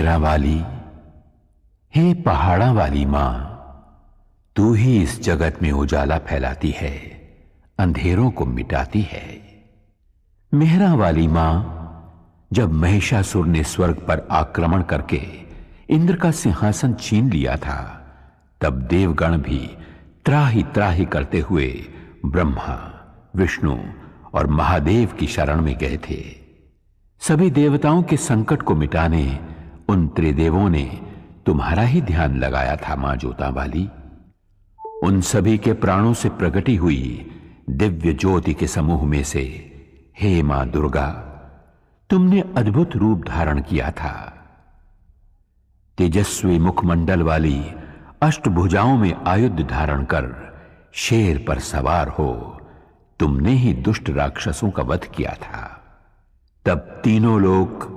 मेहरा वाली, हे पहाड़ा वाली मां, तू ही इस जगत में उजाला फैलाती है, अंधेरों को मिटाती है। मेहरा वाली मां, जब महिषासुर ने स्वर्ग पर आक्रमण करके इंद्र का सिंहासन छीन लिया था, तब देवगण भी त्राही त्राही करते हुए ब्रह्मा, विष्णु और महादेव की शरण में गए थे। सभी देवताओं के संकट को मिटाने उन त्रिदेवों ने तुम्हारा ही ध्यान लगाया था मां जोता वाली। उन सभी के प्राणों से प्रकटी हुई दिव्य ज्योति के समूह में से हे मां दुर्गा, तुमने अद्भुत रूप धारण किया था। तेजस्वी मुखमंडल वाली अष्टभुजाओं में आयुध धारण कर शेर पर सवार हो तुमने ही दुष्ट राक्षसों का वध किया था। तब तीनों लोग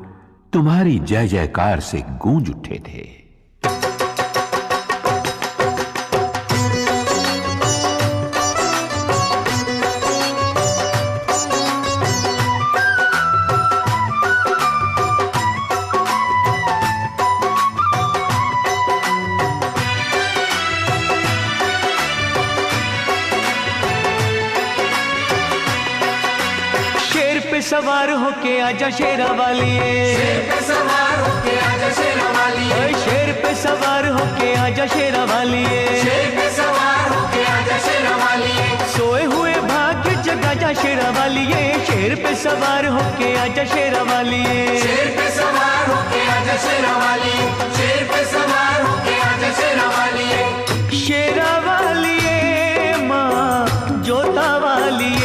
तुम्हारी जय जयकार से गूंज उठे थे। सवार होके आजा शेरा वाली, शेर पे सवार होके आजा शेरा वाली, शेर पे सवार होके आजा शेरा वाली, शेर पे सवार होके आजा शेरा वाली, सोए हुए भाग्य जगा जा शेरा वाली, शेर पे सवार होके आजा शेरा वाली, शेर पे सवार होके आजा शेरा वाली, शेर पे सवार होके आजा शेरा वाली, शेरा वाली मां जोता वाली,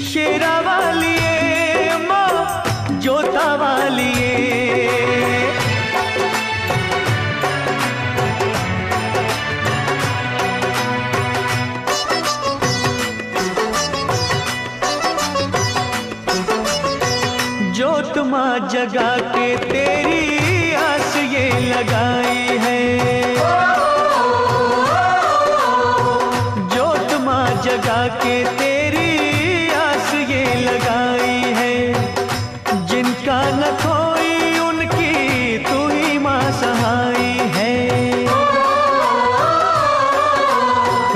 शेरा वाली मां जोता वाली। जोत मां जगा के तेरी आस ये लगाई है, जोत मां जगा के तेरी लगाई है। जिनका न कोई उनकी तू ही मां सहाई है।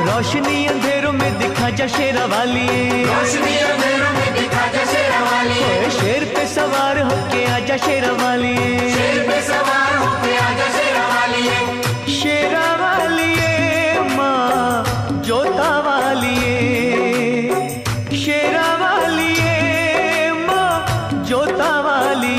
रोशनी अंधेरों में दिखा जा शेरा वाली, रोशनी अंधेरों में दिखा जा शेरा वाली, शेर पे सवार होके आजा शेरा वाली, शेर पे सवार होके आजा शेरा वाली, शेरा वाली मां जोता वाली, शेरा वाली मां जोता वाली।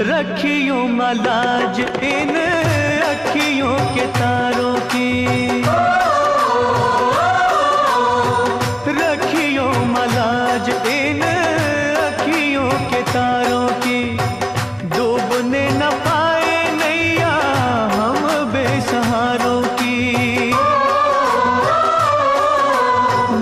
रखियो मलाज इन अखियों के तारों की, रखियो मलाज इन अखियों के तारों की, डूबने न पाए नैया हम बेसहारों की।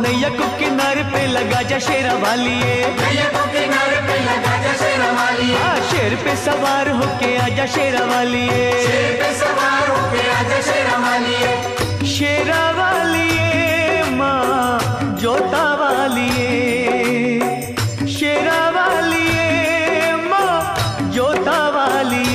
नैया को किनारे पे लगा जा शेरा वाली, नैया को किनारे पे लगा जा शेरा वाली, शेर पे सवार होके आजा शेरा वाली, शेर पे सवार होके आजा शेरा वाली, शेरा वाली मां जोता वाली, शेरा वाली मां जोता वाली।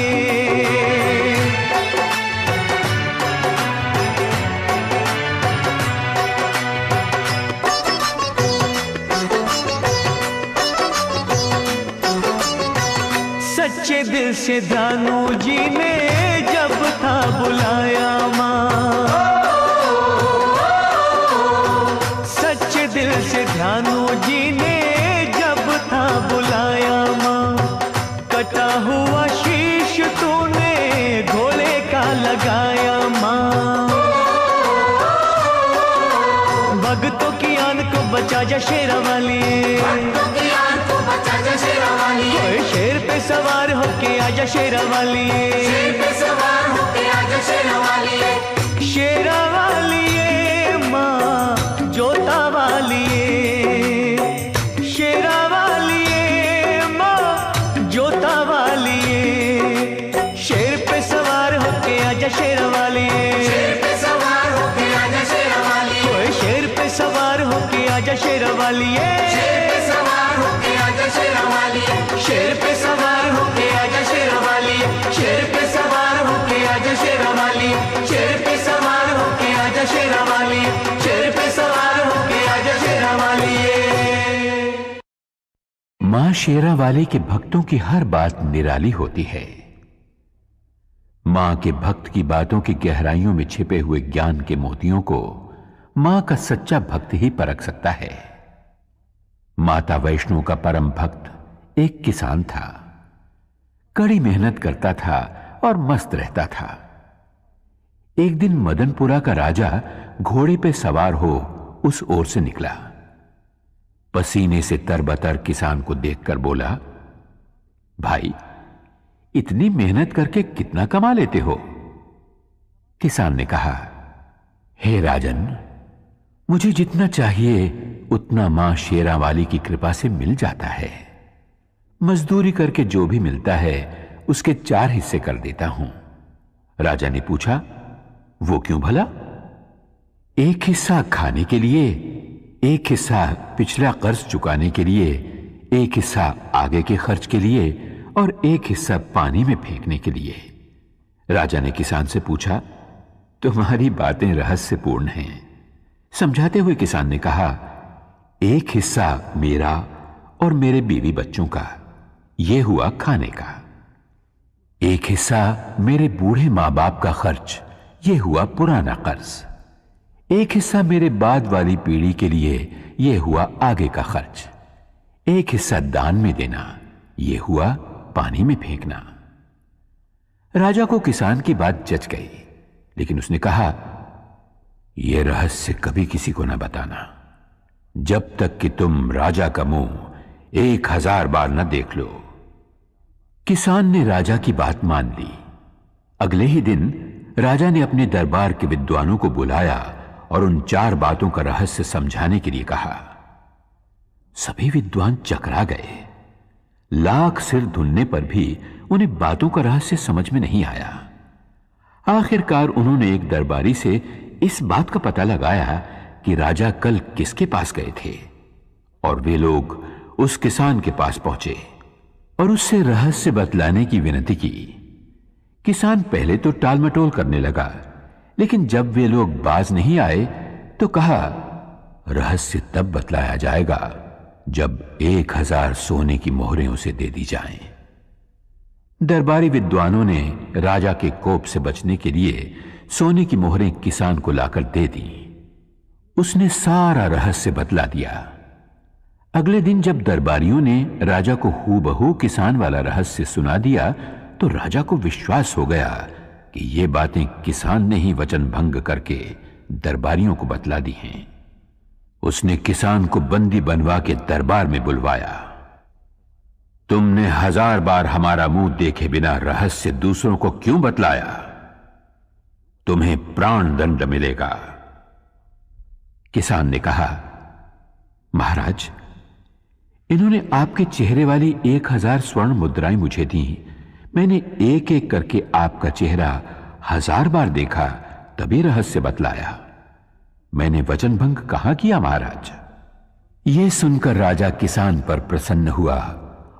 सच्चे दिल से दानू जी ने जब था बुलाया मां, सच्चे दिल से दानू जी ने जब था बुलाया मां, कटा हुआ शीश तूने घोड़े का लगाया मां। भक्तों की आन को बचा जा शेरा वाली, भक्तों की आन को बचा जा शेरा वाली, शेर पे सवार होके आजा शेरा वाली, शेर पे सवार होके आजा शेरा वाली, शेरा वाली मां जोता वाली, शेरा वाली मां जोता वाली। शेरावाली के भक्तों की हर बात निराली होती है। मां के भक्त की बातों की गहराइयों में छिपे हुए ज्ञान के मोतियों को मां का सच्चा भक्त ही परख सकता है। माता वैष्णो का परम भक्त एक किसान था। कड़ी मेहनत करता था और मस्त रहता था। एक दिन मदनपुरा का राजा घोड़े पे सवार हो उस ओर से निकला। पसीने से तरबतर किसान को देखकर बोला, भाई, इतनी मेहनत करके कितना कमा लेते हो? किसान ने कहा, हे राजन, मुझे जितना चाहिए उतना मां शेरावाली की कृपा से मिल जाता है। मजदूरी करके जो भी मिलता है उसके 4 हिस्से कर देता हूं। राजा ने पूछा, वो क्यों भला? 1 हिस्सा खाने के लिए, 1 हिस्सा पिछला कर्ज चुकाने के लिए, 1 हिस्सा आगे के खर्च के लिए और 1 हिस्सा पानी में फेंकने के लिए। राजा ने किसान से पूछा, तुम्हारी बातें रहस्यपूर्ण हैं। समझाते हुए किसान ने कहा, 1 हिस्सा मेरा और मेरे बीवी बच्चों का, यह हुआ खाने का। 1 हिस्सा मेरे बूढ़े मां बाप का खर्च, यह हुआ पुराना कर्ज। 1 हिस्सा मेरे बाद वाली पीढ़ी के लिए, यह हुआ आगे का खर्च। 1 हिस्सा दान में देना, यह हुआ पानी में फेंकना। राजा को किसान की बात जच गई, लेकिन उसने कहा, यह रहस्य कभी किसी को ना बताना, जब तक कि तुम राजा का मुंह 1000 बार न देख लो। किसान ने राजा की बात मान ली। अगले ही दिन राजा ने अपने दरबार के विद्वानों को बुलाया और उन 4 बातों का रहस्य समझाने के लिए कहा। सभी विद्वान चकरा गए। लाख सिर धुनने पर भी उन्हें बातों का रहस्य समझ में नहीं आया। आखिरकार उन्होंने एक दरबारी से इस बात का पता लगाया कि राजा कल किसके पास गए थे, और वे लोग उस किसान के पास पहुंचे और उससे रहस्य बतलाने की विनती की। किसान पहले तो टालमटोल करने लगा, लेकिन जब वे लोग बाज नहीं आए तो कहा, रहस्य तब बतलाया जाएगा जब 1000 सोने की मोहरें उसे दे दी जाएं। दरबारी विद्वानों ने राजा के कोप से बचने के लिए सोने की मोहरें किसान को लाकर दे दी। उसने सारा रहस्य बतला दिया। अगले दिन जब दरबारियों ने राजा को हूबहू किसान वाला रहस्य सुना दिया तो राजा को विश्वास हो गया कि ये बातें किसान ने ही वचन भंग करके दरबारियों को बतला दी हैं। उसने किसान को बंदी बनवा के दरबार में बुलवाया। तुमने 1000 बार हमारा मुंह देखे बिना रहस्य दूसरों को क्यों बतलाया? तुम्हें प्राण दंड मिलेगा। किसान ने कहा, महाराज, इन्होंने आपके चेहरे वाली 1000 स्वर्ण मुद्राएं मुझे दी। मैंने एक एक करके आपका चेहरा 1000 बार देखा, तभी रहस्य बतलाया। मैंने वचन भंग कहां किया महाराज? यह सुनकर राजा किसान पर प्रसन्न हुआ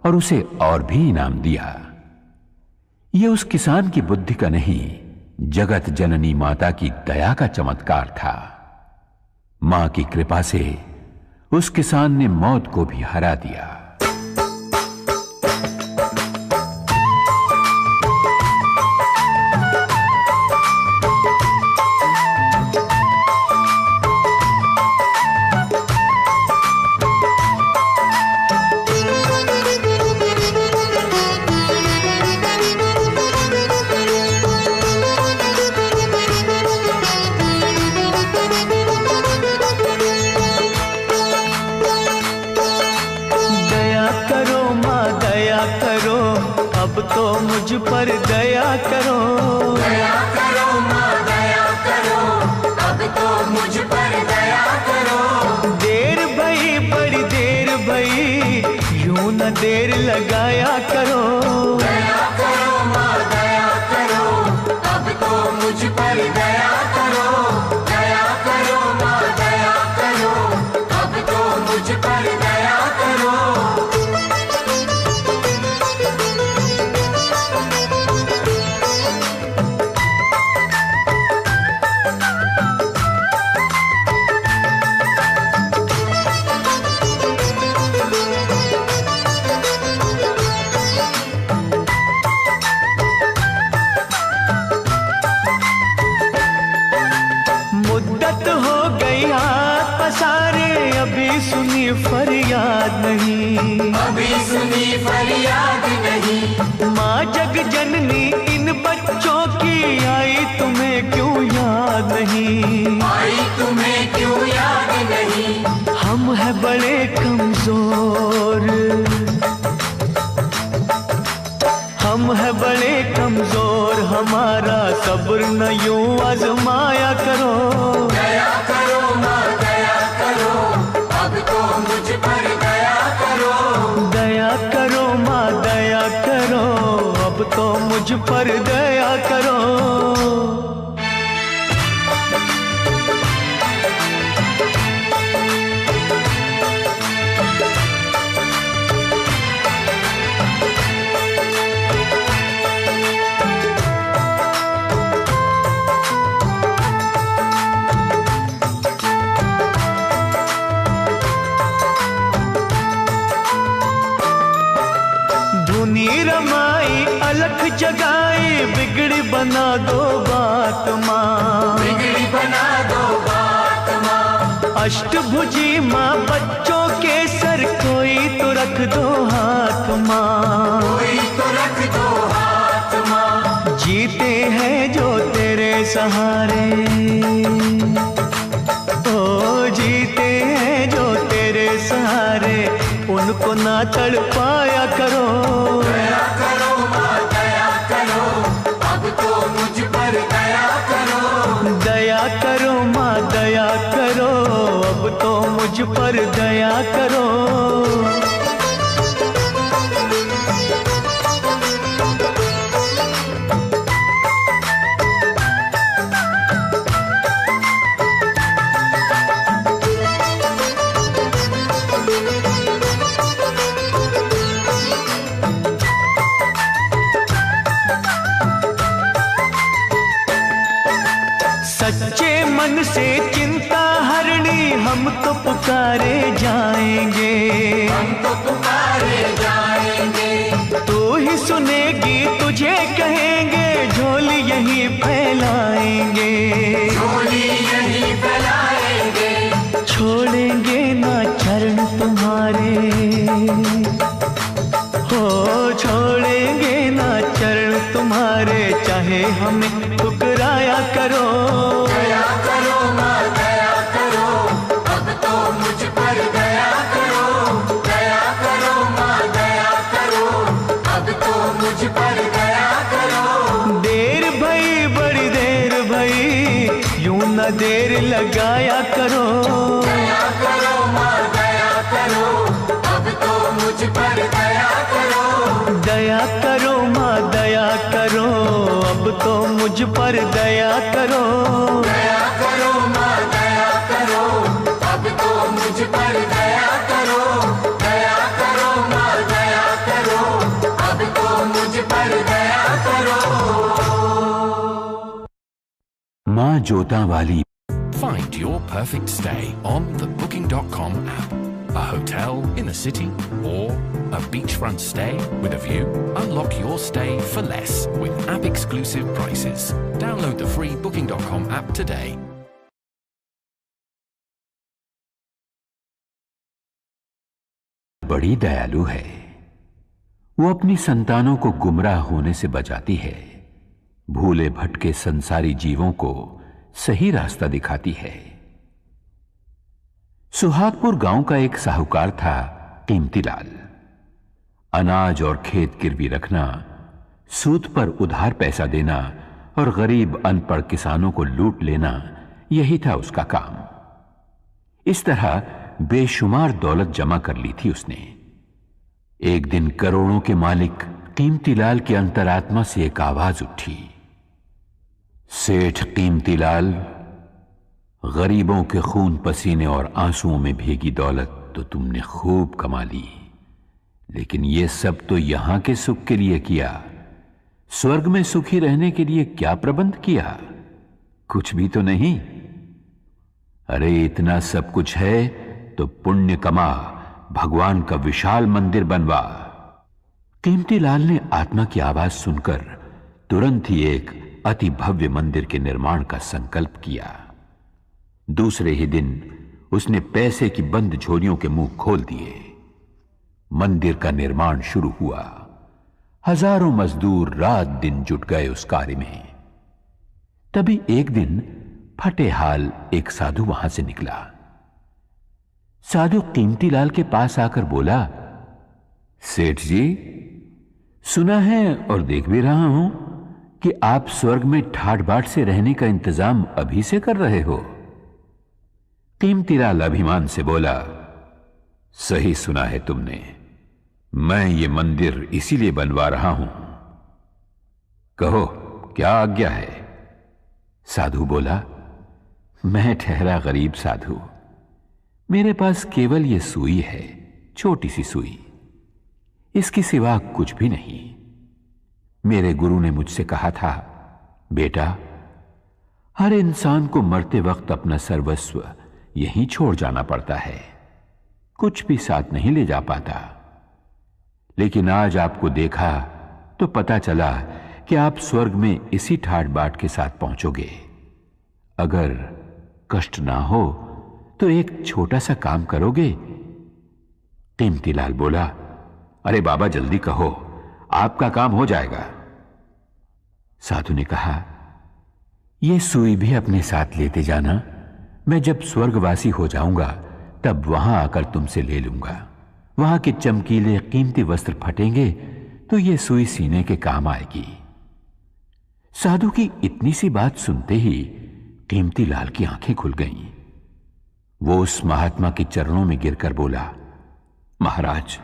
और उसे और भी इनाम दिया। यह उस किसान की बुद्धि का नहीं, जगत जननी माता की दया का चमत्कार था। मां की कृपा से उस किसान ने मौत को भी हरा दिया। मुझ पर दया करो, दया करो माँ दया करो, अब तो मुझ पर दया करो। देर भई बड़ी देर भई, यूं न देर लगाया करो। दया करो माँ दया करो, अब तो मुझ पर दया करो। दया करो माँ दया करो, अब तो मुझ पर दया करो। है बड़े कमजोर, हमारा सब्र न यूं आजमाया करो। दया करो माँ दया करो, अब तो मुझ पर दया करो। दया करो माँ दया करो, अब तो मुझ पर दया करो। धुनी रमाई अलख जगाई, बिगड़ी बना दो बात माँ। बिगड़ी बना दो बात माँ। अष्टभुजी माँ बच्चों के सर कोई तो रख दो हाथ माँ। कोई तो रख दो हाथ माँ। जीते हैं जो तेरे सहारे, ओ जीते हैं जो तेरे सहारे, उनको ना तड़पाया करो। दया करो माँ दया करो, अब तो मुझ पर दया करो। दया करो माँ दया करो, अब तो मुझ पर दया करो। सच्चे मन से चिंता हरणी हम तो पुकारे जाएंगे। हम तो पुकारे जाएंगे। तू ही सुनेगी तुझे कहेंगे, झोली यही फैलाएंगे। झोली यही फैलाएंगे। छोड़ेंगे ना चरण तुम्हारे, हो छोड़ेंगे ना चरण तुम्हारे, चाहे हमें ठुकराया करो। दया करो माँ दया करो, अब तो मुझ पर दया करो। दया करो माँ दया करो, अब तो मुझ पर दया करो। देर भई बड़ी देर भई, यूं न देर लगाया करो। दया करो माँ दया करो, अब तो मुझ पर दया करो। दया करो माँ दया करो, अब तो मुझ पर दया करो। दया करो माँ दया करो, अब तो मुझ पर दया करो। दया करो माँ दया करो, अब तो मुझ पर दया करो। माँ जोता वाली। Find your perfect stay on the Booking.com app. A hotel in a city or a beachfront stay with a view? Unlock your stay for less with app-exclusive prices. Download the free Booking.com app today. बड़ी दयालु है। वो अपनी संतानों को गुमराह होने से बचाती है, भूले भटके संसारी जीवों को सही रास्ता दिखाती है। सुहागपुर गांव का एक साहूकार था, कीमतीलाल। अनाज और खेत गिरवी रखना, सूद पर उधार पैसा देना और गरीब अनपढ़ किसानों को लूट लेना, यही था उसका काम। इस तरह बेशुमार दौलत जमा कर ली थी उसने। एक दिन करोड़ों के मालिक कीमतीलाल की अंतरात्मा से एक आवाज उठी, सेठ कीमतीलाल, गरीबों के खून पसीने और आंसुओं में भीगी दौलत तो तुमने खूब कमा ली, लेकिन यह सब तो यहां के सुख के लिए किया, स्वर्ग में सुखी रहने के लिए क्या प्रबंध किया? कुछ भी तो नहीं। अरे इतना सब कुछ है तो पुण्य कमा, भगवान का विशाल मंदिर बनवा। कीमतीलाल ने आत्मा की आवाज सुनकर तुरंत ही एक अति भव्य मंदिर के निर्माण का संकल्प किया। दूसरे ही दिन उसने पैसे की बंद झोलियों के मुंह खोल दिए। मंदिर का निर्माण शुरू हुआ। हजारों मजदूर रात दिन जुट गए उस कार्य में। तभी एक दिन फटेहाल एक साधु वहां से निकला। साधु कीमतीलाल के पास आकर बोला, सेठ जी, सुना है और देख भी रहा हूं कि आप स्वर्ग में ठाट बाट से रहने का इंतजाम अभी से कर रहे हो। कीमतीलाल अभिमान से बोला, सही सुना है तुमने, मैं ये मंदिर इसीलिए बनवा रहा हूं। कहो क्या आज्ञा है? साधु बोला, मैं ठहरा गरीब साधु, मेरे पास केवल ये सुई है, छोटी सी सुई, इसके सिवा कुछ भी नहीं। मेरे गुरु ने मुझसे कहा था, बेटा हर इंसान को मरते वक्त अपना सर्वस्व यहीं छोड़ जाना पड़ता है, कुछ भी साथ नहीं ले जा पाता। लेकिन आज आपको देखा तो पता चला कि आप स्वर्ग में इसी ठाट बाट के साथ पहुंचोगे। अगर कष्ट ना हो तो एक छोटा सा काम करोगे? कीमतीलाल बोला, अरे बाबा जल्दी कहो, आपका काम हो जाएगा। साधु ने कहा, यह सुई भी अपने साथ लेते जाना, मैं जब स्वर्गवासी हो जाऊंगा तब वहां आकर तुमसे ले लूंगा। वहां के चमकीले कीमती वस्त्र फटेंगे तो यह सुई सीने के काम आएगी। साधु की इतनी सी बात सुनते ही कीमतीलाल की आंखें खुल गईं। वो उस महात्मा के चरणों में गिरकर बोला, महाराज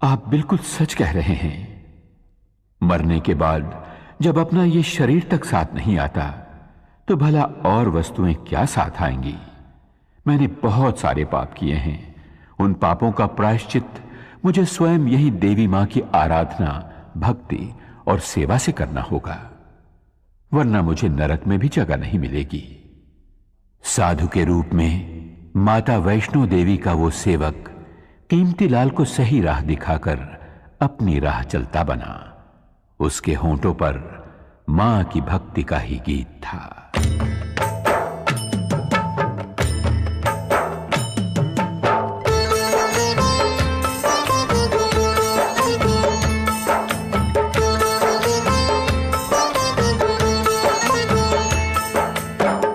आप बिल्कुल सच कह रहे हैं। मरने के बाद जब अपना ये शरीर तक साथ नहीं आता तो भला और वस्तुएं क्या साथ आएंगी। मैंने बहुत सारे पाप किए हैं, उन पापों का प्रायश्चित मुझे स्वयं यही देवी मां की आराधना, भक्ति और सेवा से करना होगा, वरना मुझे नरक में भी जगह नहीं मिलेगी। साधु के रूप में माता वैष्णो देवी का वो सेवक कीमतीलाल को सही राह दिखाकर अपनी राह चलता बना। उसके होंठों पर मां की भक्ति का ही गीत था।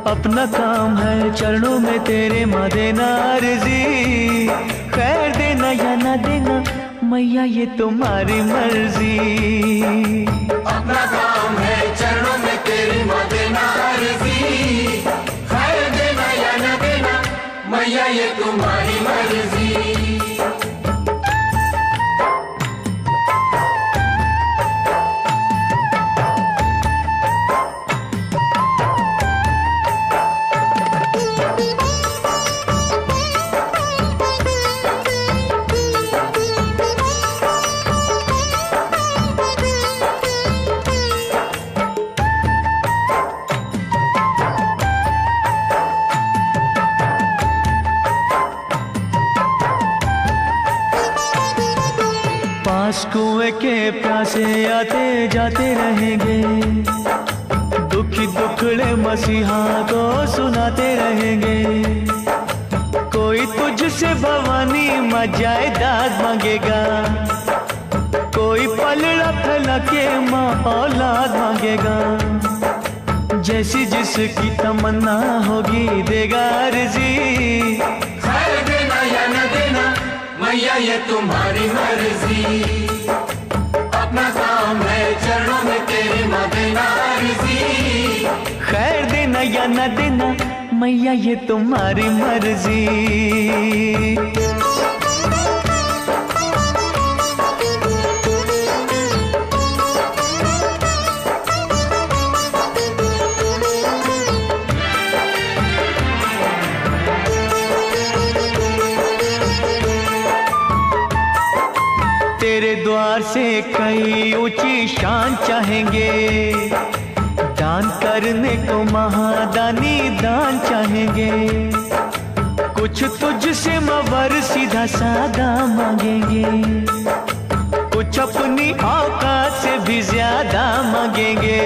अपना काम है चरणों में तेरे माँ देना अर्जी, खैर देना या ना देना मैया ये तुम्हारी मर्जी। अपना काम है चरणों में तेरी माँ देना अर्जी, खैर देना या न देना मैया ये तुम्हारी मर्जी। कुएं के प्यासे आते जाते रहेंगे, दुखी दुखड़े मसीहा को सुनाते रहेंगे। कोई तुझसे भवानी मां जायदाद मांगेगा, कोई पलड़ा फैला के मां औलाद मांगेगा। जैसी जिसकी तमन्ना होगी देगा अर्जी, खैर देना या न देना मैया ये तुम्हारी मर्जी। अपना काम है चरणों में तेरी माँ देना अर्जी, खैर देना या न देना मैया ये तुम्हारी मर्जी। तेरे द्वार से कई ऊंची शान चाहेंगे, दान करने को महादानी दान चाहेंगे। कुछ तुझसे मवर सीधा सादा मांगेंगे, कुछ अपनी औकात से भी ज्यादा मांगेंगे।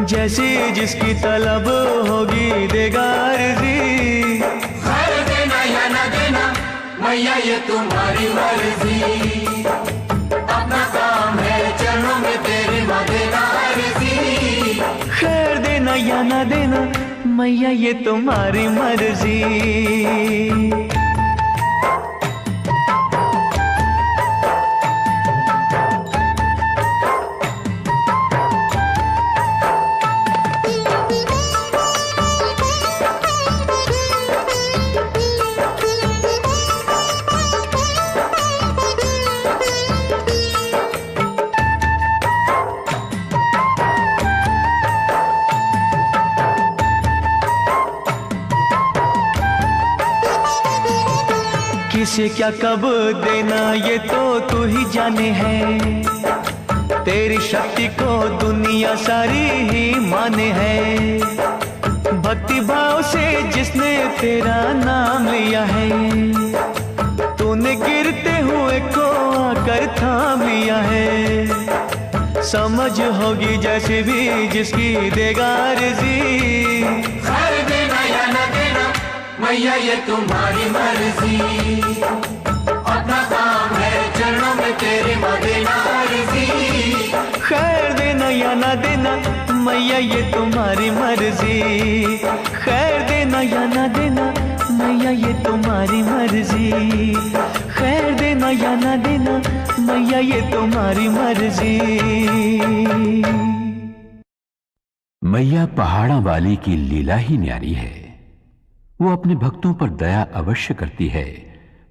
जैसी जिसकी तलब होगी देगा अर्जी, खैर देना या न देना मैया ये तुम्हारी मर्जी। अपना काम है चरणों में तेरी माँ देना अर्जी, खैर देना या ना देना मैया ये तुम्हारी मर्जी। किसे क्या कब देना ये तो तू ही जाने है। तेरी शक्ति को दुनिया सारी ही माने है। भक्ति भाव से जिसने तेरा नाम लिया है, तूने गिरते हुए को आकर थाम लिया है। समझ होगी जैसे भी जिसकी देगा अर्जी। खैर देना या न देना मैया ये तुम्हारी मर्जी। अपना काम है चरणों में तेरे माँ देना अर्जी। खैर देना या ना देना मैया ये तुम्हारी मर्जी। खैर देना या ना देना मैया ये तुम्हारी मर्जी। खैर देना या ना देना मैया ये तुम्हारी मर्जी। मैया पहाड़ों वाली की लीला ही न्यारी है। वो अपने भक्तों पर दया अवश्य करती है,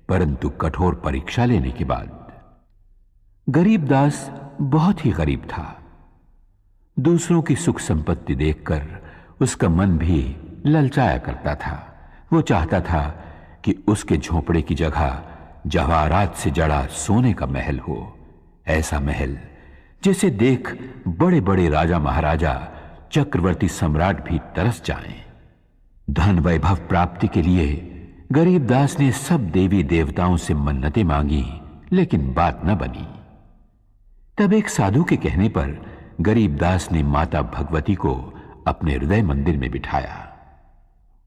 परंतु कठोर परीक्षा लेने के बाद। गरीबदास बहुत ही गरीब था। दूसरों की सुख संपत्ति देखकर उसका मन भी ललचाया करता था। वो चाहता था कि उसके झोपड़े की जगह जवाहरात से जड़ा सोने का महल हो। ऐसा महल जिसे देख बड़े बड़े राजा महाराजा, चक्रवर्ती सम्राट भी तरस जाएं। धन वैभव प्राप्ति के लिए गरीबदास ने सब देवी देवताओं से मन्नतें मांगी, लेकिन बात न बनी। तब एक साधु के कहने पर गरीबदास ने माता भगवती को अपने हृदय मंदिर में बिठाया।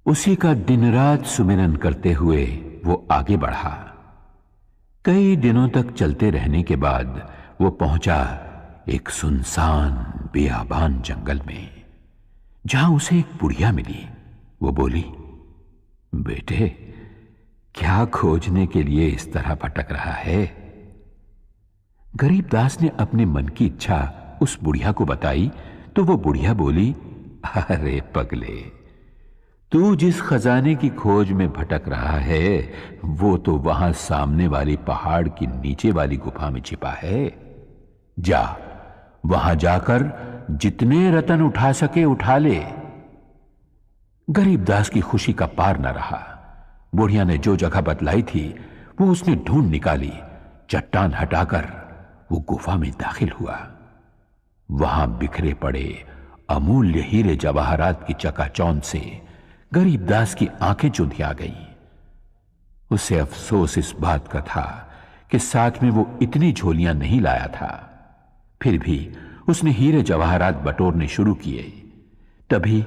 उसी का दिन रात सुमिरन करते हुए वो आगे बढ़ा। कई दिनों तक चलते रहने के बाद वो पहुंचा एक सुनसान बियाबान जंगल में, जहां उसे एक बुढ़िया मिली। वो बोली, बेटे क्या खोजने के लिए इस तरह भटक रहा है? गरीबदास ने अपने मन की इच्छा उस बुढ़िया को बताई तो वो बुढ़िया बोली, अरे पगले, तू जिस खजाने की खोज में भटक रहा है वो तो वहां सामने वाली पहाड़ की नीचे वाली गुफा में छिपा है। जा, वहां जाकर जितने रतन उठा सके उठा ले। गरीबदास की खुशी का पार न रहा। बुढ़िया ने जो जगह बतलाई थी वो उसने ढूंढ निकाली। चट्टान हटाकर वो गुफा में दाखिल हुआ। वहां बिखरे पड़े अमूल्य हीरे जवाहरात की चकाचौंध से गरीबदास की आंखें चुंधिया गईं। उसे अफसोस इस बात का था कि साथ में वो इतनी झोलियां नहीं लाया था। फिर भी उसने हीरे जवाहरात बटोरने शुरू किए। तभी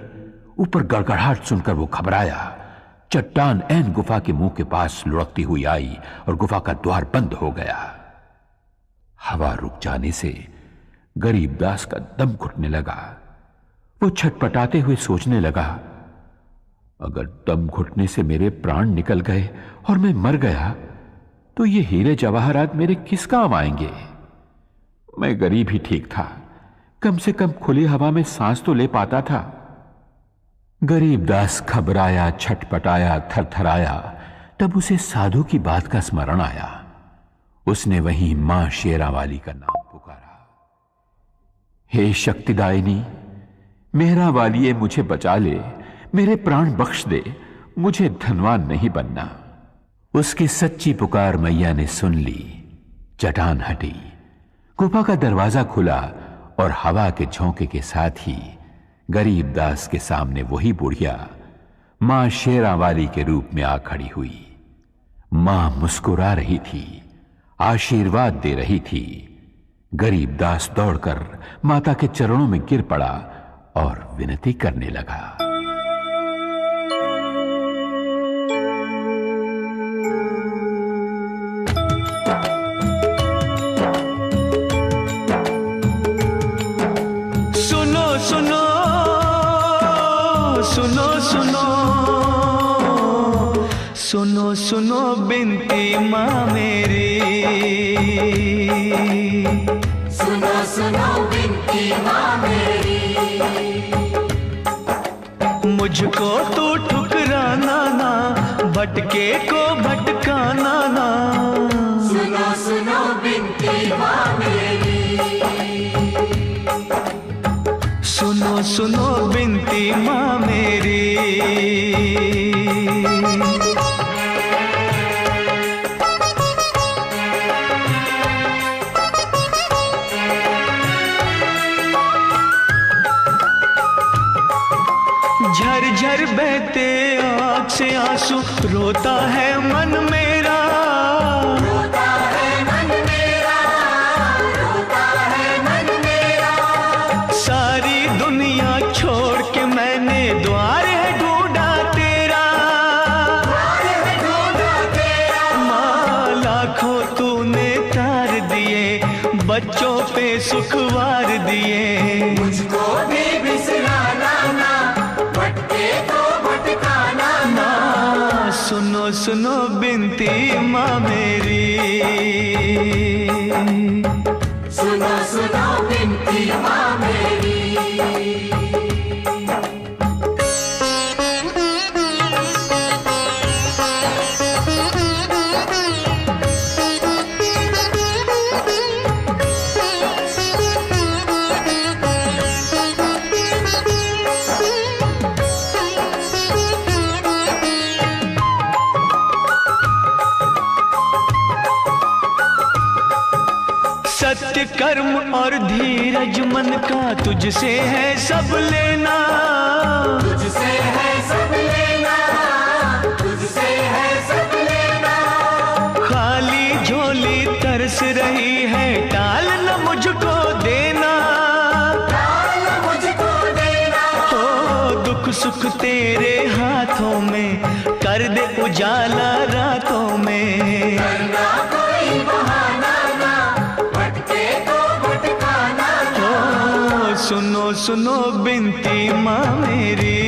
ऊपर गड़गड़ाहट सुनकर वो घबराया। चट्टान ऐन गुफा के मुंह के पास लुढ़कती हुई आई और गुफा का द्वार बंद हो गया। हवा रुक जाने से गरीबदास का दम घुटने लगा। वो छटपटाते हुए सोचने लगा, अगर दम घुटने से मेरे प्राण निकल गए और मैं मर गया तो ये हीरे जवाहरात मेरे किस काम आएंगे? मैं गरीब ही ठीक था, कम से कम खुली हवा में सांस तो ले पाता था। गरीबदास घबराया, छटपटाया, थरथराया। तब उसे साधु की बात का स्मरण आया। उसने वहीं मां शेरावाली का नाम पुकारा। हे शक्तिदायिनी, मेहरा वालिए मुझे बचा ले, मेरे प्राण बख्श दे, मुझे धनवान नहीं बनना। उसकी सच्ची पुकार मैया ने सुन ली। चट्टान हटी, गुफा का दरवाजा खुला और हवा के झोंके के साथ ही गरीबदास के सामने वही बुढ़िया मां शेरावाली के रूप में आ खड़ी हुई। मां मुस्कुरा रही थी, आशीर्वाद दे रही थी। गरीबदास दौड़कर माता के चरणों में गिर पड़ा और विनती करने लगा। सुनो सुनो सुनो सुनो सुनो सुनो बिनती माँ मेरी। सुनो सुनो बिनती माँ मेरी। मुझको तू ठुकराना ना, भटके को भटकाना ना। सुनो सुनो बिनती माँ मेरी। सुनो सुनो बिनती माँ मेरी। झरझर बहते आँख से आंसू, रोता है मन मेरा, रोता है मन मेरा, रोता है मन मेरा। सारी दुनिया छोड़ के मैंने द्वार है ढूंढा तेरा, द्वार है ढूंढा तेरा। माँ लाखों तूने तार दिए, बच्चों पे सुखवार दिए, मुझको भी बिसराना ना, भटके तो भटकाना ना। सुनो सुनो बिनती माँ मेरी, सुनो सुनो बिनती माँ मेरी। सत्य कर्म और धीरज मन का तुझसे है सब लेना, तुझसे है सब लेना, तुझसे है सब लेना। खाली झोली तरस रही है, टाल न मुझको देना, टाल मुझको देना। हो दुख सुख तेरे हाथों में, कर दे उजाला रातों में, करना कोई बहाना ना, भटके तो भटकाना ना। सुनो सुनो बिनती माँ मेरी,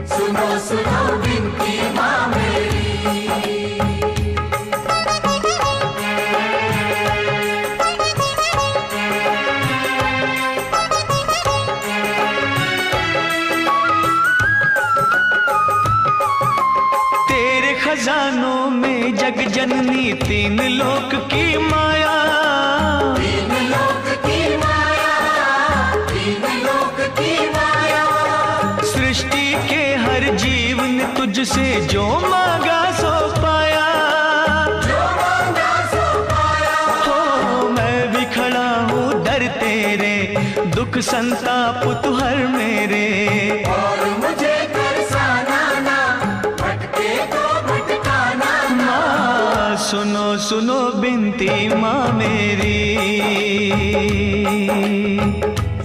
सुनो सुनो बिनती माँ मेरी। तेरे खजानों में जग जननी तीन लोक की माया, तीन लोक की माया, तीन लोक की माया। सृष्टि के हर जीव ने तुझसे जो मांगा सो पाया, जो मांगा सो पाया। हो मैं भी खड़ा हूँ दर तेरे, दुख संताप तू हर मेरे, और मुझे तरसाना ना, भटके तो भटकाना ना। माँ सुनो सुनो बिनती माँ मेरी,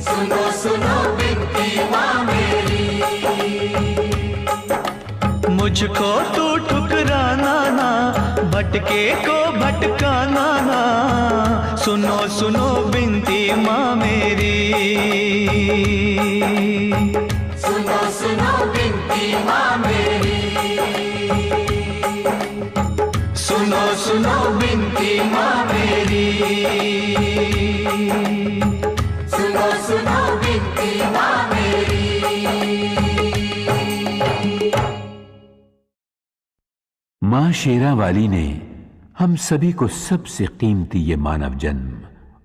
सुनो सुनो बिनती माँ मेरी। मुझको तू ठुकराना ना, भटके को भटकाना ना, सुनो सुनो बिनती माँ मेरी, सुनो सुनो बिनती माँ मेरी। सुनो सुनो बिनती माँ मेरी, सुनो सुनो बिनती माँ मेरी। मां शेरा वाली ने हम सभी को सबसे कीमती ये मानव जन्म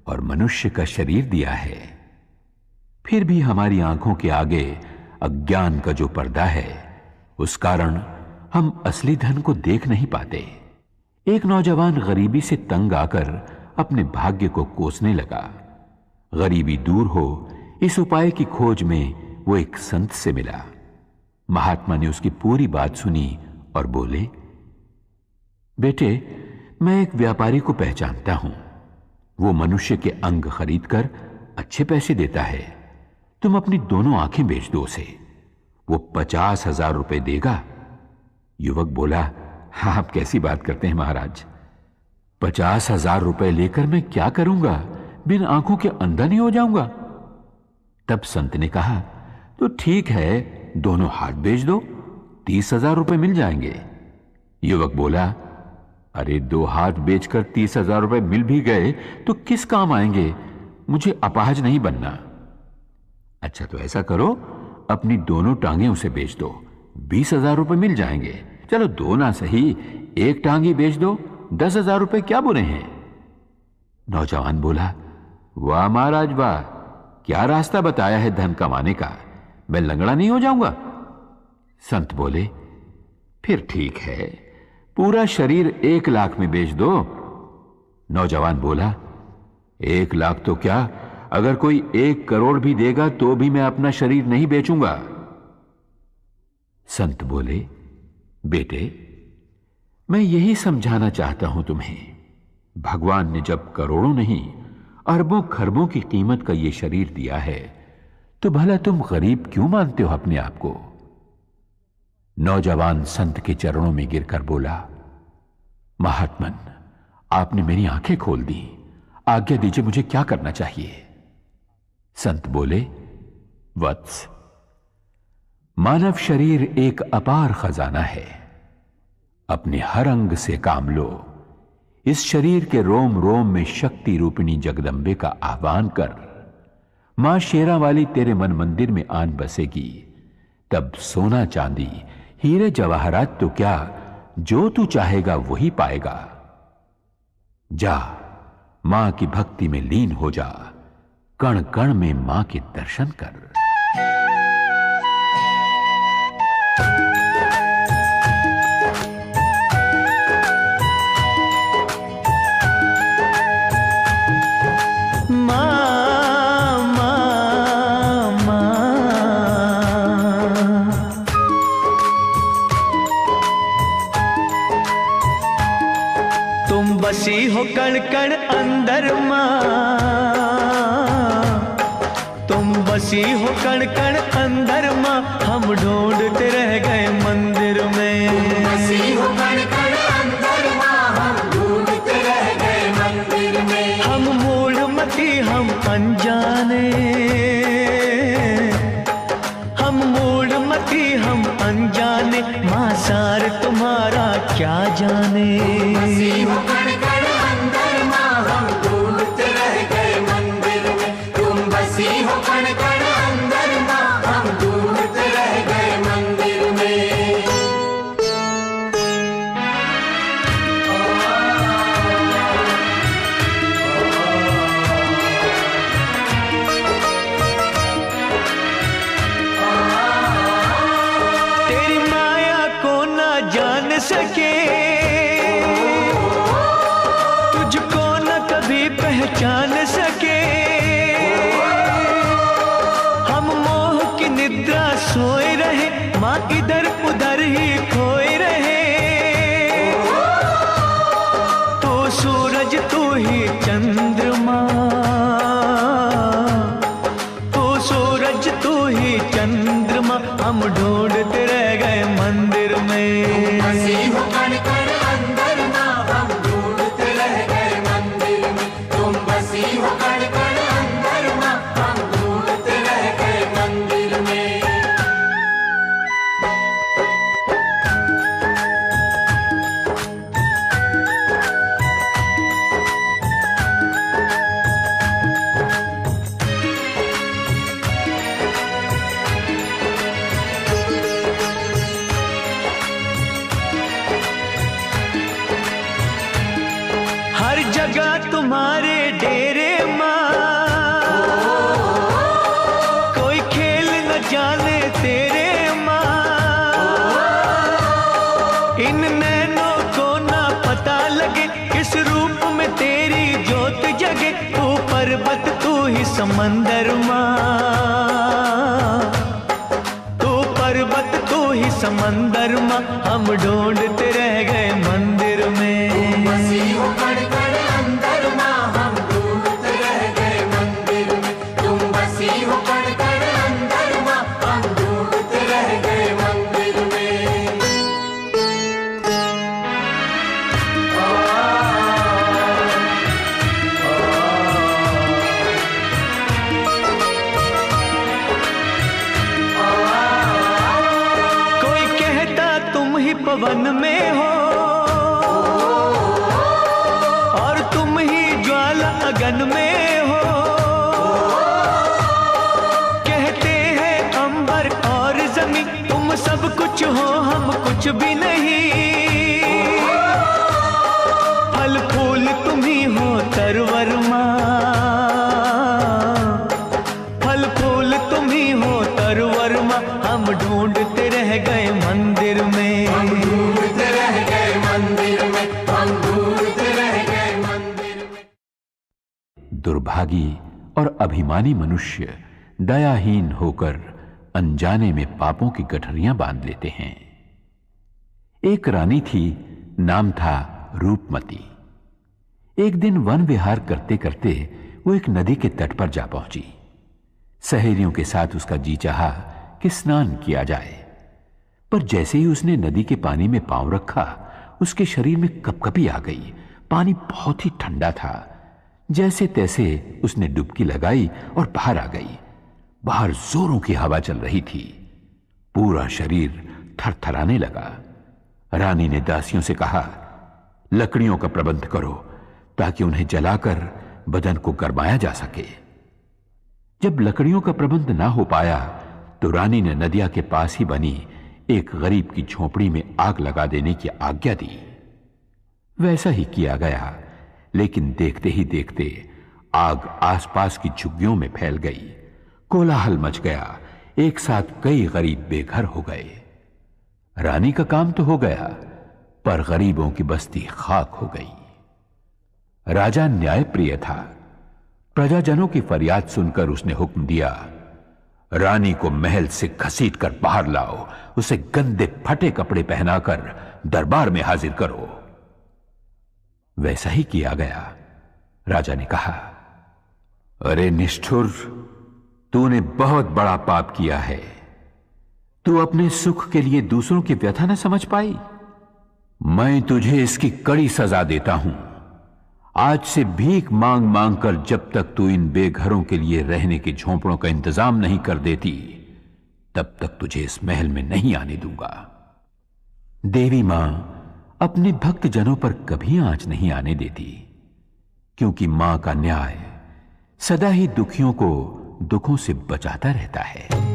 और मनुष्य का शरीर दिया है। फिर भी हमारी आंखों के आगे अज्ञान का जो पर्दा है, उस कारण हम असली धन को देख नहीं पाते। एक नौजवान गरीबी से तंग आकर अपने भाग्य को कोसने लगा। गरीबी दूर हो, इस उपाय की खोज में वो एक संत से मिला। महात्मा ने उसकी पूरी बात सुनी और बोले, बेटे, मैं एक व्यापारी को पहचानता हूं। वो मनुष्य के अंग खरीदकर अच्छे पैसे देता है। तुम अपनी दोनों आंखें बेच दो उसे, वो 50,000 रुपए देगा। युवक बोला, हाँ, आप कैसी बात करते हैं महाराज, 50,000 रुपए लेकर मैं क्या करूंगा? बिन आंखों के अंधा नहीं हो जाऊंगा? तब संत ने कहा, तो ठीक है, दोनों हाथ बेच दो, 30,000 रुपए मिल जाएंगे। युवक बोला, अरे 2 हाथ बेचकर 30,000 रुपए मिल भी गए तो किस काम आएंगे? मुझे अपाहज नहीं बनना। अच्छा, तो ऐसा करो, अपनी दोनों टांगें उसे बेच दो, 20,000 रुपए मिल जाएंगे। चलो 2 ना सही, 1 टांग ही बेच दो, 10,000 रुपए क्या बुरे हैं? नौजवान बोला, वाह महाराज वाह, क्या रास्ता बताया है धन कमाने का, मैं लंगड़ा नहीं हो जाऊंगा। संत बोले, फिर ठीक है, पूरा शरीर 1 लाख में बेच दो। नौजवान बोला, 1 लाख तो क्या, अगर कोई 1 करोड़ भी देगा तो भी मैं अपना शरीर नहीं बेचूंगा। संत बोले, बेटे, मैं यही समझाना चाहता हूं तुम्हें। भगवान ने जब करोड़ों नहीं अरबों खरबों की कीमत का यह शरीर दिया है तो भला तुम गरीब क्यों मानते हो अपने आप को? नौजवान संत के चरणों में गिरकर बोला, महात्मन, आपने मेरी आंखें खोल दी, आज्ञा दीजिए, मुझे क्या करना चाहिए? संत बोले, वत्स, मानव शरीर एक अपार खजाना है। अपने हर अंग से काम लो। इस शरीर के रोम रोम में शक्ति रूपिणी जगदंबे का आह्वान कर। मां शेरा वाली तेरे मन मंदिर में आन बसेगी। तब सोना चांदी हीरे जवाहरात तो क्या, जो तू चाहेगा वही पाएगा। जा, मां की भक्ति में लीन हो जा, कण कण में मां के दर्शन कर। बसी हो कण कण अंदर मां, तुम बसी हो कण कण अंदर मां, हम ढूंढते रह गए मंदिर में। बसी हो कण कण अंदर मां, हम ढूंढते रह गए मंदिर में। हम मूढ़मती, हम अनजाने, हम मूढ़मती, हम अनजाने, मां सार तुम्हारा क्या जाने। बसी हो कण कण अंदर मां, हम ढूंढते रह गए मंदिर में। तुम बसी हो कण कण अंदर मां, हम ढूंढते रह गए मंदिर में। तेरी माया को ना जान सके, तुझको न कभी पहचान सके। हम मोह की निद्रा सोए रहे, माँ इधर उधर ही खोए रहे। तू सूरज, तू ही चंद्रमा, तू सूरज, तू ही चंद्रमा, हम ढूंढते रह गए मंदिर में। बसी हो कण कण अंदर मां, हम ढूंढते रह गए मंदिर में। तुम बसी हो कण कण अंदर मां, हम ढूंढते रह गए मंदिर में। हर जगह तुम्हारे डेरे मां, कोई खेल न जाने तेरे मां। इन नैनों को ना पता लगे, किस रूप में तेरी ज्योत जगे। तू पर्वत, तू ही समंदर मां, तू पर्वत, तू ही समंदर मां, हम ढूंढते रह गए मंदिर में। बसी हो कण कण अंदर मां, हम ढूंढते रह गए मंदिर में। तुम बसी हो कण कण अंदर मां, हम ढूंढते रह गए मंदिर में। कोई कहता तुम ही पवन में हो, और तुम ही ज्वाला अगन में हो। कहते हैं अंबर और जमीन, तुम सब कुछ हो, हम कुछ भी नहीं। फल फूल तुम ही हो तरवर मां, फल फूल तुम ही हो तरवर मां, हम ढूंढते रह गए मंदिर में। हम ढूंढते रह गए मंदिर में, हम ढूंढते रह गए मंदिर में। दुर्भागी और अभिमानी मनुष्य दयाहीन होकर अनजाने में पापों की गठरियां बांध लेते हैं। एक रानी थी, नाम था रूपमती। एक दिन वन विहार करते करते वो एक नदी के तट पर जा पहुंची। सहेलियों के साथ उसका जी चाहा कि स्नान किया जाए, पर जैसे ही उसने नदी के पानी में पांव रखा, उसके शरीर में कपकपी आ गई। पानी बहुत ही ठंडा था। जैसे तैसे उसने डुबकी लगाई और बाहर आ गई। बाहर जोरों की हवा चल रही थी। पूरा शरीर थरथराने लगा। रानी ने दासियों से कहा, लकड़ियों का प्रबंध करो ताकि उन्हें जलाकर बदन को गरमाया जा सके। जब लकड़ियों का प्रबंध ना हो पाया तो रानी ने नदिया के पास ही बनी एक गरीब की झोपड़ी में आग लगा देने की आज्ञा दी। वैसा ही किया गया, लेकिन देखते ही देखते आग आसपास की झुग्गियों में फैल गई। कोलाहल मच गया। एक साथ कई गरीब बेघर हो गए। रानी का काम तो हो गया, पर गरीबों की बस्ती खाक हो गई। राजा न्यायप्रिय था। प्रजाजनों की फरियाद सुनकर उसने हुक्म दिया, रानी को महल से घसीटकर बाहर लाओ, उसे गंदे फटे कपड़े पहनाकर दरबार में हाजिर करो। वैसा ही किया गया। राजा ने कहा, अरे निष्ठुर, तूने बहुत बड़ा पाप किया है। तू अपने सुख के लिए दूसरों की व्यथा न समझ पाई। मैं तुझे इसकी कड़ी सजा देता हूं। आज से भीख मांग मांग कर जब तक तू इन बेघरों के लिए रहने के झोंपड़ों का इंतजाम नहीं कर देती, तब तक तुझे इस महल में नहीं आने दूंगा। देवी मां अपने भक्त जनों पर कभी आंच नहीं आने देती, क्योंकि मां का न्याय सदा ही दुखियों को दुखों से बचाता रहता है।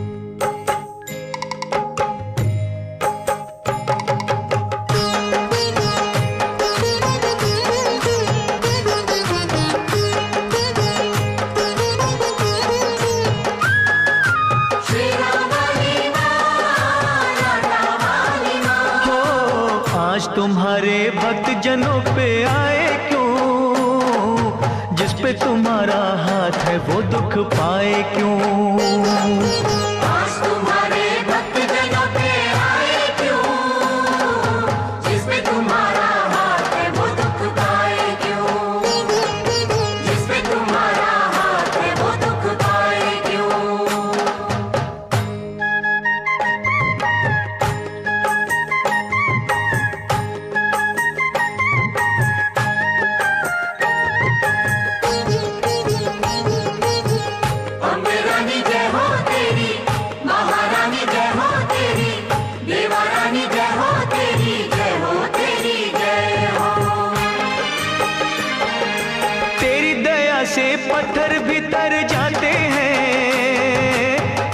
तुम्हारे भक्त जनों पे आए क्यों, जिस पे तुम्हारा हाथ है वो दुख पाए क्यों। आज तुम्हारे भक्त जनों पे आए क्यों, जिस पे तुम्हारा हाथ है वो दुख पाए क्यों, जिस पे तुम्हारा हाथ है वो दुख पाए क्यों। से पत्थर भी तर जाते हैं,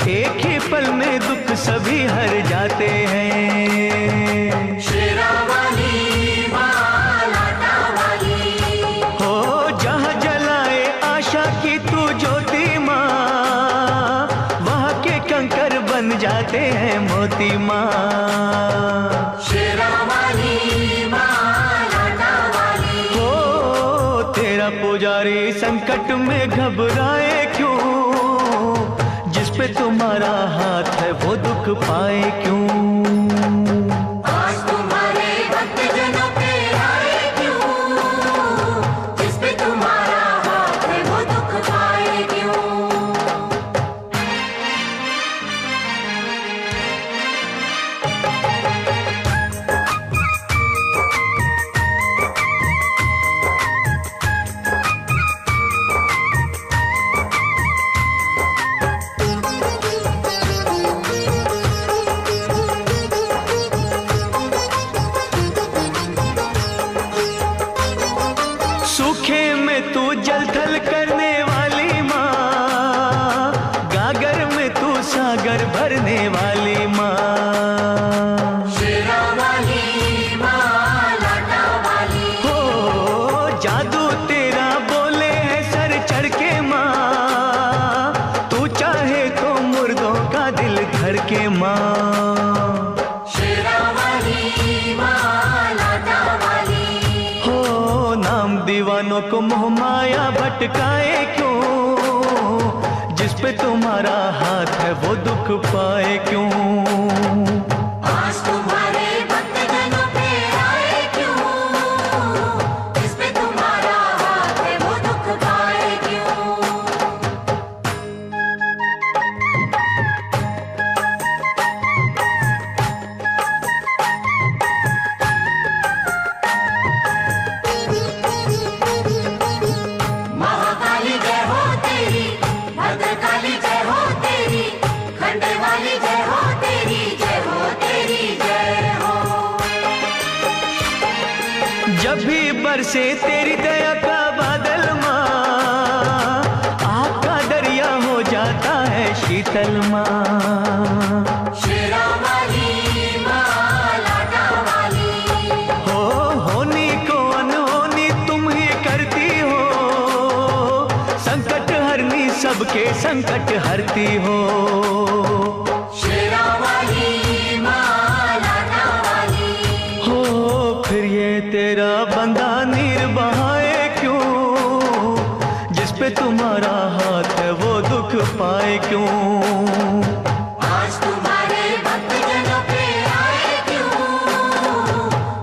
एक ही पल में दुख सभी हर जाते हैं। शेरा वाली मां, लाटा वाली हो जहाँ जलाए आशा की तू ज्योति माँ, वहाँ के कंकर बन जाते हैं मोती माँ। शेरा वाली मां, लाटा वाली हो तेरा पुजारी संकट में घबराए क्यों, जिस पे तुम्हारा हाथ है वो दुख पाए क्यों। आज तुम्हारे भक्त जनों पे आए क्यों, जिस पे तुम्हारा हाथ है वो दुख पाए क्यों। सूखे में तू जल थल करने वाली माँ, गागर में तू सागर भरने वाली माँ। शेरा वाली मां, लाटा वाली हो जादू तेरा बोले है सर चढ़ के माँ, तू चाहे तो मुर्दों का दिल धर के माँ। शेरा वाली मां, लाटा वाली हो नाम दीवानों को मोह माया भटकाए क्यों, वो दुख पाए क्यों। आज तुम्हारे भक्तजनों पे आए क्यों, जिस पे तुम्हारा हाथ है वो दुख पाए क्यों। महाकाली जय हो तेरी, भद्रकाली जय हो तेरी, खंडे वाली जय हो तेरी, जय हो तेरी जय हो। जब भी बरसे तेरी दया का बादल माँ, आग का दरिया हो जाता है शीतल माँ। शेरा वाली माँ, लाटा वाली, हो होनी को अनहोनी तुम ही करती हो, संकट हरनी सबके संकट हरती हो। शेरा वाली माँ, लाटा वाली, हो फिर ये तेरा बंदा नीर बहाए क्यों, जिस पे तुम्हारा हाथ है वो दुख पाए क्यों। आज तुम्हारे भक्तजनों पे आए क्यों,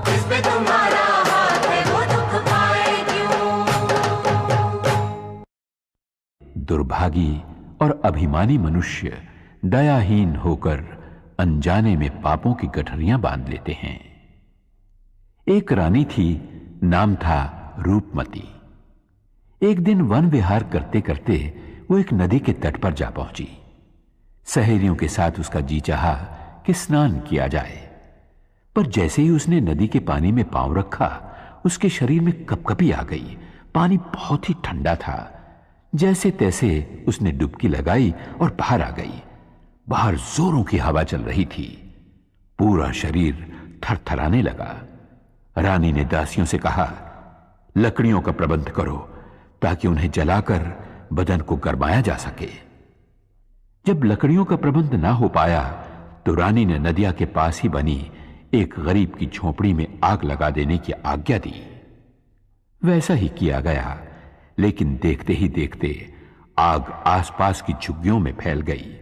जिस पे तुम्हारा हाथ है वो दुख पाए क्यों। दुर्भागी और अभिमानी मनुष्य दयाहीन होकर अनजाने में पापों की गठरियां बांध लेते हैं। एक रानी थी, नाम था रूपमती। एक दिन वन विहार करते करते वो एक नदी के तट पर जा पहुंची। सहेलियों के साथ उसका जी चाहा कि स्नान किया जाए, पर जैसे ही उसने नदी के पानी में पांव रखा, उसके शरीर में कपकपी आ गई। पानी बहुत ही ठंडा था। जैसे तैसे उसने डुबकी लगाई और बाहर आ गई। बाहर जोरों की हवा चल रही थी। पूरा शरीर थरथराने लगा। रानी ने दासियों से कहा, लकड़ियों का प्रबंध करो ताकि उन्हें जलाकर बदन को गरमाया जा सके। जब लकड़ियों का प्रबंध ना हो पाया तो रानी ने नदिया के पास ही बनी एक गरीब की झोपड़ी में आग लगा देने की आज्ञा दी। वैसा ही किया गया, लेकिन देखते ही देखते आग आसपास की झुग्गियों में फैल गई।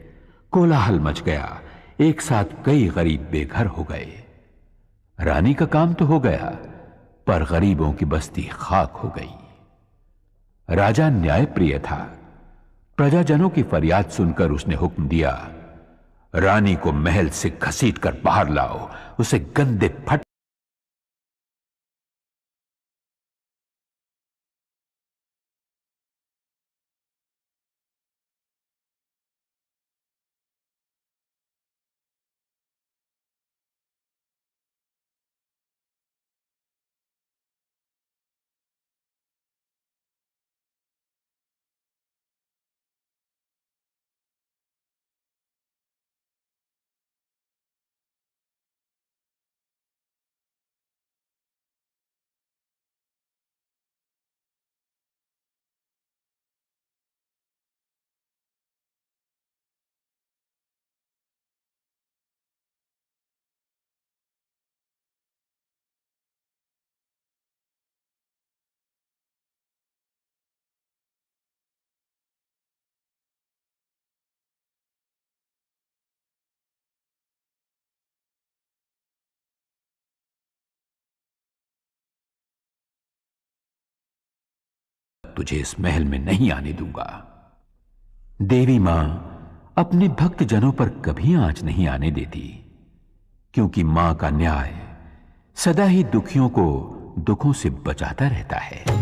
कोलाहल मच गया। एक साथ कई गरीब बेघर हो गए। रानी का काम तो हो गया, पर गरीबों की बस्ती खाक हो गई। राजा न्यायप्रिय था। प्रजाजनों की फरियाद सुनकर उसने हुक्म दिया, रानी को महल से घसीटकर बाहर लाओ, उसे गंदे फट तुझे इस महल में नहीं आने दूंगा। देवी मां अपने भक्त जनों पर कभी आंच नहीं आने देती, क्योंकि मां का न्याय सदा ही दुखियों को दुखों से बचाता रहता है।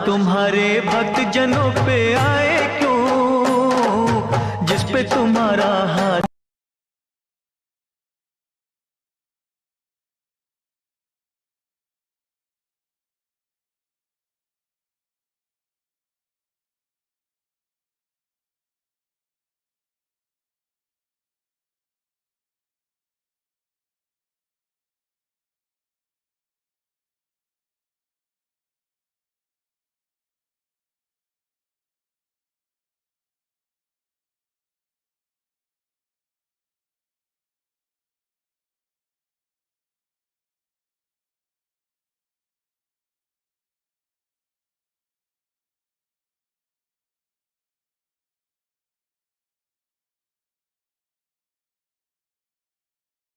तुम्हारे भक्त जनों पे आए क्यों, जिस पे तुम्हारा हाथ